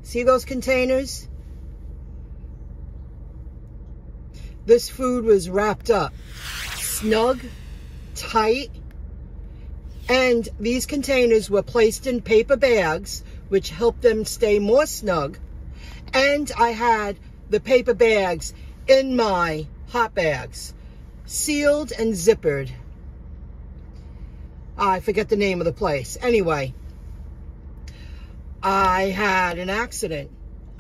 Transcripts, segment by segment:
See those containers? This food was wrapped up snug, tight, and these containers were placed in paper bags, which helped them stay more snug. And I had the paper bags in my hot bags, sealed and zippered. I forget the name of the place. Anyway, I had an accident.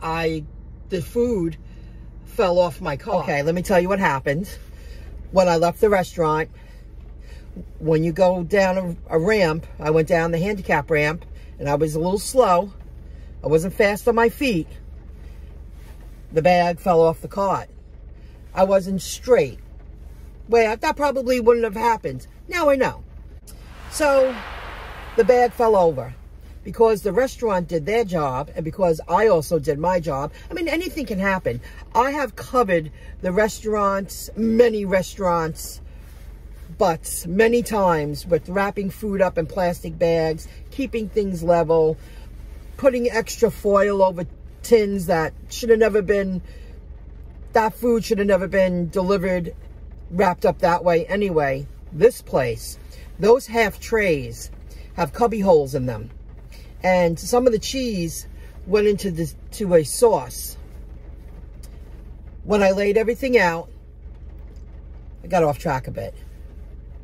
The food fell off my car. Okay, let me tell you what happened. When I left the restaurant, when you go down a ramp, I went down the handicap ramp, and I was a little slow. I wasn't fast on my feet. The bag fell off the cart. I wasn't straight. Well, that probably wouldn't have happened. Now I know. So the bag fell over because the restaurant did their job and because I also did my job. I mean, anything can happen. I have covered the restaurants, many restaurants, but many times with wrapping food up in plastic bags, keeping things level, putting extra foil over tins that should have never been, that food should have never been delivered, wrapped up that way anyway. This place, those half trays have cubby holes in them. And some of the cheese went into a sauce. When I laid everything out, I got off track a bit.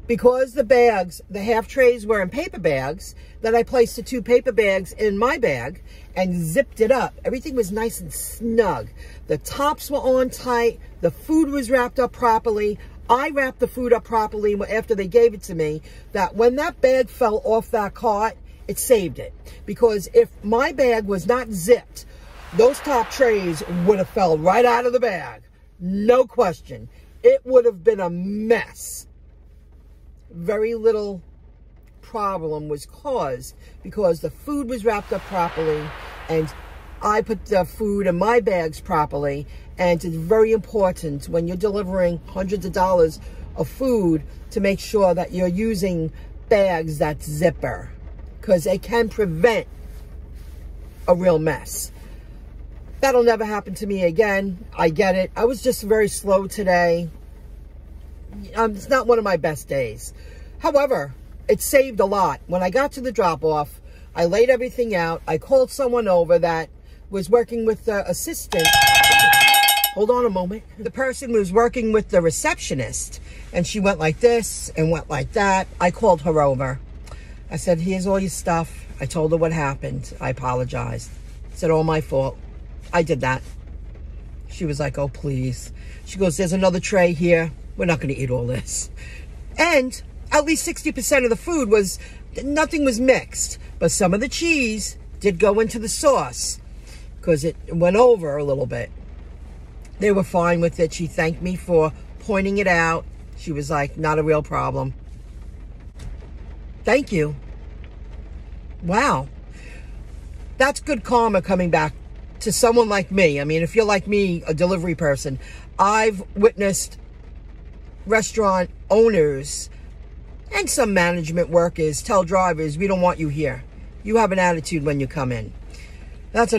Because the bags, the half trays were in paper bags, then I placed the 2 paper bags in my bag and zipped it up. Everything was nice and snug. The tops were on tight. The food was wrapped up properly. I wrapped the food up properly after they gave it to me, that when that bag fell off that cart, it saved it. Because if my bag was not zipped, those top trays would have fell right out of the bag. No question. It would have been a mess. Very little problem was caused because the food was wrapped up properly and I put the food in my bags properly. And it's very important when you're delivering hundreds of dollars of food to make sure that you're using bags that zipper, because it can prevent a real mess. That'll never happen to me again. I get it. I was just very slow today. It's not one of my best days. However, it saved a lot. When I got to the drop-off, I laid everything out. I called someone over that was working with the assistant. Hold on a moment. The person was working with the receptionist, and she went like this and went like that. I called her over. I said, here's all your stuff. I told her what happened. I apologized. I said, all my fault. I did that. She was like, oh, please. She goes, there's another tray here. We're not going to eat all this. And at least 60% of the food was, nothing was mixed. But some of the cheese did go into the sauce because it went over a little bit. They were fine with it. She thanked me for pointing it out. She was like, not a real problem. Thank you. Wow. That's good karma coming back to someone like me. I mean, if you're like me, a delivery person, I've witnessed restaurant owners and some management workers tell drivers, we don't want you here. You have an attitude when you come in. That's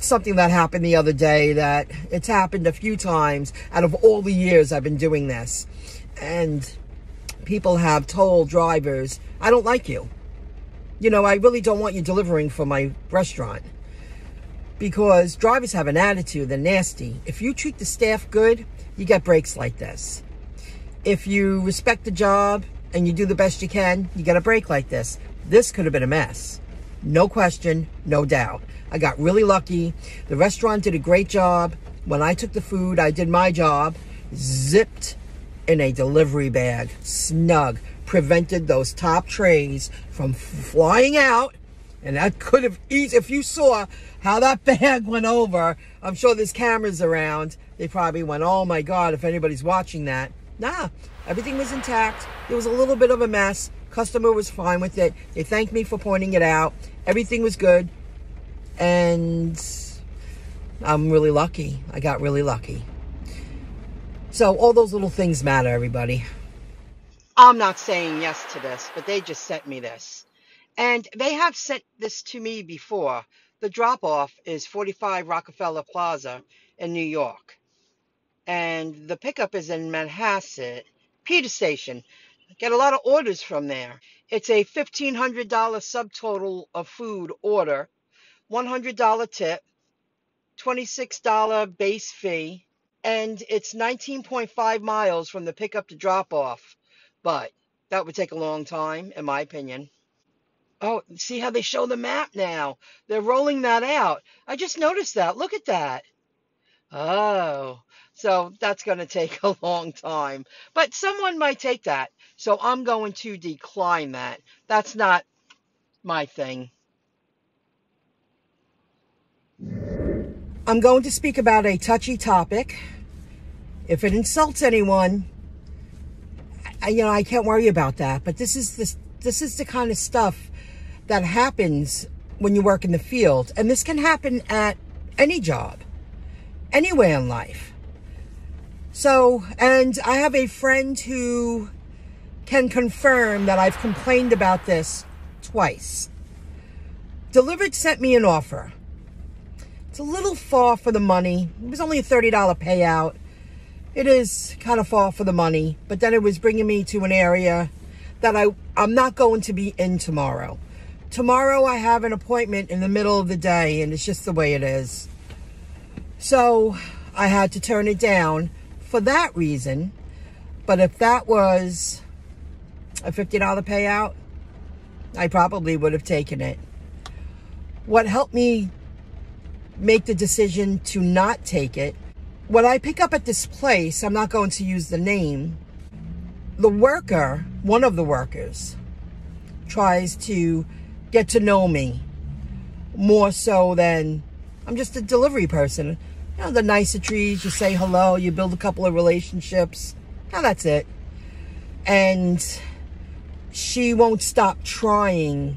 something that happened the other day, that it's happened a few times out of all the years I've been doing this. And people have told drivers, I don't like you. You know, I really don't want you delivering for my restaurant. Because drivers have an attitude, they're nasty. If you treat the staff good, you get breaks like this. If you respect the job and you do the best you can, you get a break like this. This could have been a mess. No question, no doubt. I got really lucky. The restaurant did a great job. When I took the food, I did my job. Zipped in a delivery bag. Snug. Prevented those top trays from flying out. And that could have easily, if you saw how that bag went over, I'm sure there's cameras around. They probably went, oh my God, if anybody's watching that. Nah, everything was intact. There was a little bit of a mess. Customer was fine with it. They thanked me for pointing it out. Everything was good. And I'm really lucky. I got really lucky. So all those little things matter, everybody. I'm not saying yes to this, but they just sent me this. And they have sent this to me before. The drop-off is 45 Rockefeller Plaza in New York. And the pickup is in Manhasset, Peter Station. Get a lot of orders from there. It's a $1,500 subtotal of food order, $100 tip, $26 base fee, and it's 19.5 miles from the pickup to drop off. But that would take a long time, in my opinion. Oh, see how they show the map now? They're rolling that out. I just noticed that. Look at that. Oh, so that's going to take a long time. But someone might take that. So I'm going to decline that. That's not my thing. I'm going to speak about a touchy topic. If it insults anyone, I can't worry about that. But this is the kind of stuff that happens when you work in the field. And this can happen at any job, anywhere in life. So, and I have a friend who can confirm that I've complained about this twice. dlivrd sent me an offer. It's a little far for the money. It was only a $30 payout. It is kind of far for the money, but then it was bringing me to an area that I'm not going to be in tomorrow. Tomorrow I have an appointment in the middle of the day, and it's just the way it is. So I had to turn it down for that reason. But if that was a $50 payout, I probably would have taken it. What helped me make the decision to not take it, when I pick up at this place, I'm not going to use the name, the worker, one of the workers, tries to get to know me more so than I'm just a delivery person. You know, the niceties, you say hello, you build a couple of relationships. Now that's it. And she won't stop trying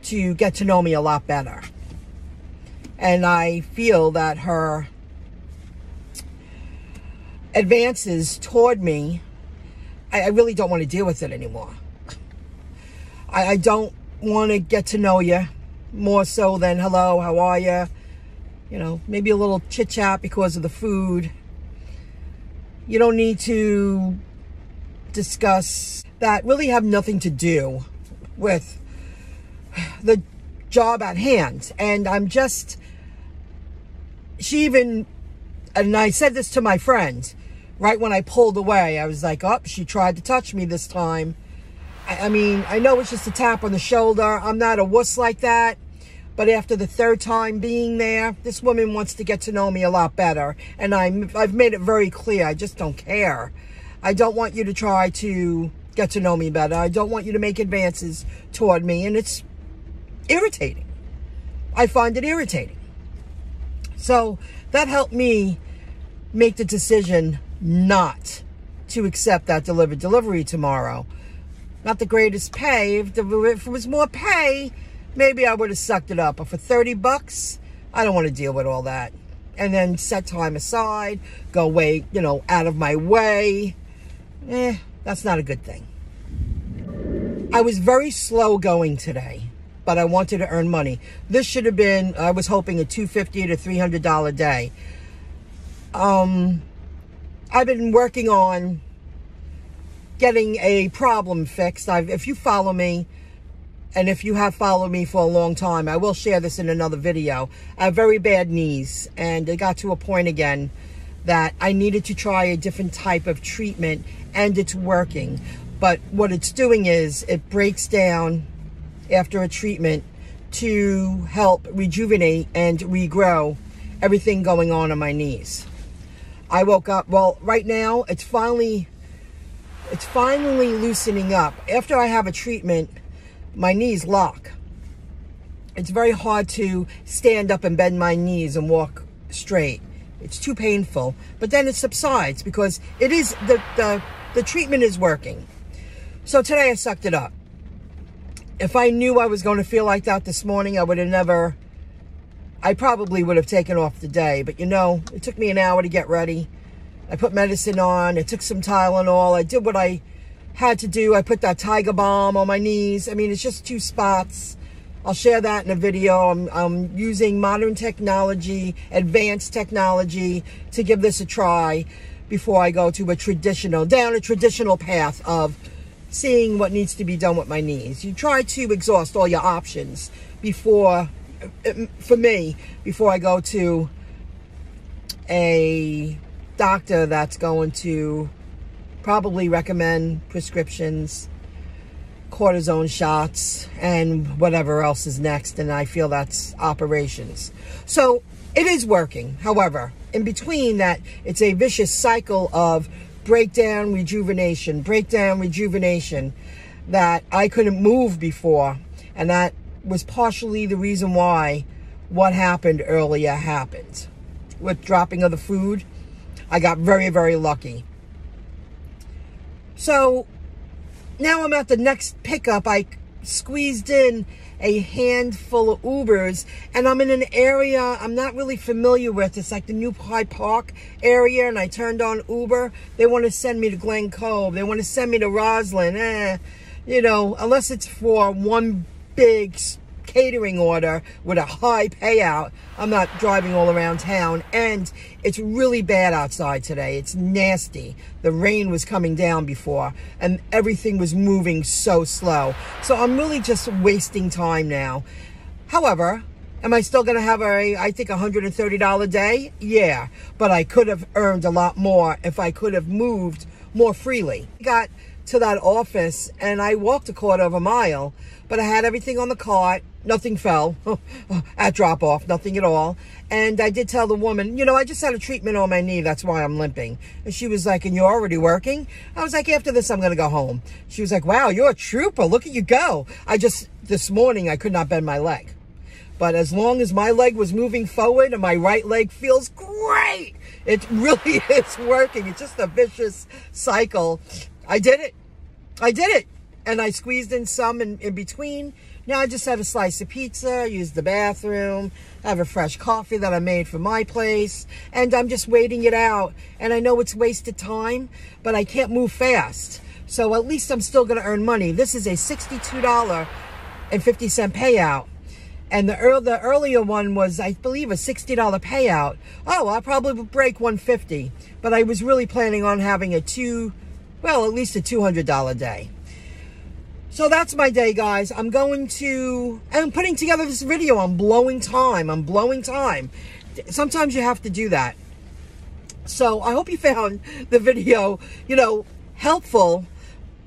to get to know me a lot better. And I feel that her advances toward me, I really don't want to deal with it anymore. I don't want to get to know you more so than hello, how are you? You know, maybe a little chit chat because of the food. You don't need to discuss that really have nothing to do with the job at hand. And I'm just, she even, and I said this to my friend, right when I pulled away, I was like, oh, she tried to touch me this time. I mean, I know it's just a tap on the shoulder. I'm not a wuss like that. But after the third time being there, this woman wants to get to know me a lot better. And I've made it very clear, I just don't care. I don't want you to try to get to know me better. I don't want you to make advances toward me. And it's irritating. I find it irritating. So that helped me make the decision not to accept that delivered delivery tomorrow. Not the greatest pay. If it was more pay, maybe I would have sucked it up. But for $30, I don't want to deal with all that. And then set time aside, go away, you know, out of my way. That's not a good thing. I was very slow going today, but I wanted to earn money. This should have been, I was hoping, a $250 to $300 day. I've been working on getting a problem fixed. If you follow me, and if you have followed me for a long time, I will share this in another video. I have very bad knees, and it got to a point again that I needed to try a different type of treatment, and it's working. But what it's doing is it breaks down after a treatment to help rejuvenate and regrow everything going on in my knees. I woke up, well, right now it's finally loosening up. After I have a treatment, my knees lock. It's very hard to stand up and bend my knees and walk straight. It's too painful. But then it subsides because it is the treatment is working. So today I sucked it up. If I knew I was going to feel like that this morning, I probably would have taken off the day. But you know, it took me an hour to get ready. I put medicine on. I took some Tylenol. I did what I had to do. I put that Tiger Balm on my knees. I mean, it's just 2 spots. I'll share that in a video. I'm using modern technology, advanced technology to give this a try before I go to down a traditional path of seeing what needs to be done with my knees. You try to exhaust all your options before, for me, before I go to a doctor that's going to probably recommend prescriptions, cortisone shots, and whatever else is next, and I feel that's operations. So it is working. However, in between that, it's a vicious cycle of breakdown, rejuvenation, that I couldn't move before, and that was partially the reason why what happened earlier happened. With dropping of the food, I got very, very lucky. So now I'm at the next pickup. I squeezed in a handful of Ubers, and I'm in an area I'm not really familiar with. It's like the New Hyde Park area, and I turned on Uber. They want to send me to Glen Cove. They want to send me to Roslyn. You know, unless it's for one big catering order with a high payout, I'm not driving all around town. And it's really bad outside today. It's nasty. The rain was coming down before, and everything was moving so slow. So I'm really just wasting time now. However, am I still going to have I think, $130 day? Yeah, but I could have earned a lot more if I could have moved more freely. I got to that office and I walked a quarter of a mile, but I had everything on the cart. Nothing fell at drop off, nothing at all. And I did tell the woman, you know, I just had a treatment on my knee. That's why I'm limping. And she was like, and you're already working? I was like, after this, I'm going to go home. She was like, wow, you're a trooper. Look at you go. This morning, I could not bend my leg. But as long as my leg was moving forward and my right leg feels great, it really is working. It's just a vicious cycle. I did it. And I squeezed in some in between. Now I just had a slice of pizza, used the bathroom, have a fresh coffee that I made for my place, and I'm just waiting it out. And I know it's wasted time, but I can't move fast. So at least I'm still going to earn money. This is a $62.50 payout. And the earlier one was, I believe, a $60 payout. Oh, I'll probably break $150. But I was really planning on having at least a $200 day. So that's my day, guys. I'm putting together this video. I'm blowing time. Sometimes you have to do that. So I hope you found the video, helpful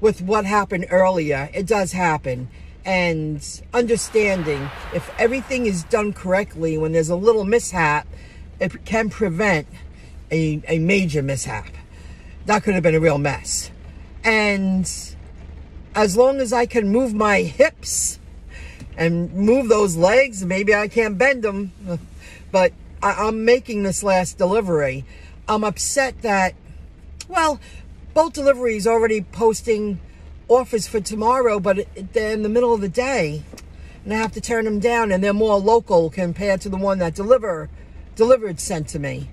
with what happened earlier. It does happen. And understanding if everything is done correctly, when there's a little mishap, it can prevent a major mishap. That could have been a real mess. And as long as I can move my hips and move those legs, maybe I can't bend them, but I'm making this last delivery. I'm upset that, both deliveries already posting offers for tomorrow, but they're in the middle of the day, and I have to turn them down, and they're more local compared to the one that delivered sent to me.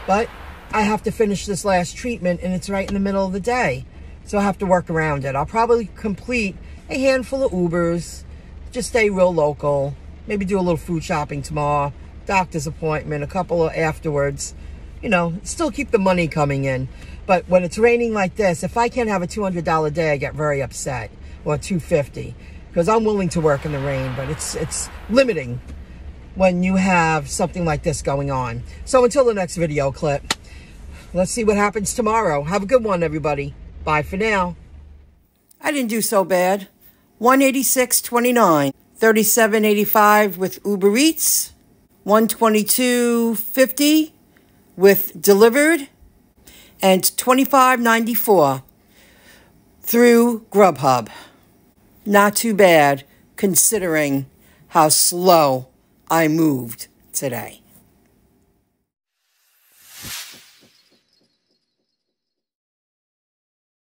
But I have to finish this last treatment, and it's right in the middle of the day. So I have to work around it. I'll probably complete a handful of Ubers, just stay real local, maybe do a little food shopping tomorrow, doctor's appointment, a couple of afterwards, still keep the money coming in. But when it's raining like this, if I can't have a $200 day, I get very upset, or $250, because I'm willing to work in the rain, but it's limiting when you have something like this going on. So until the next video clip, let's see what happens tomorrow. Have a good one, everybody. Bye for now. I didn't do so bad. $186.29, $37.85 with Uber Eats, $122.50 with delivered, and $25.94 through Grubhub. Not too bad considering how slow I moved today.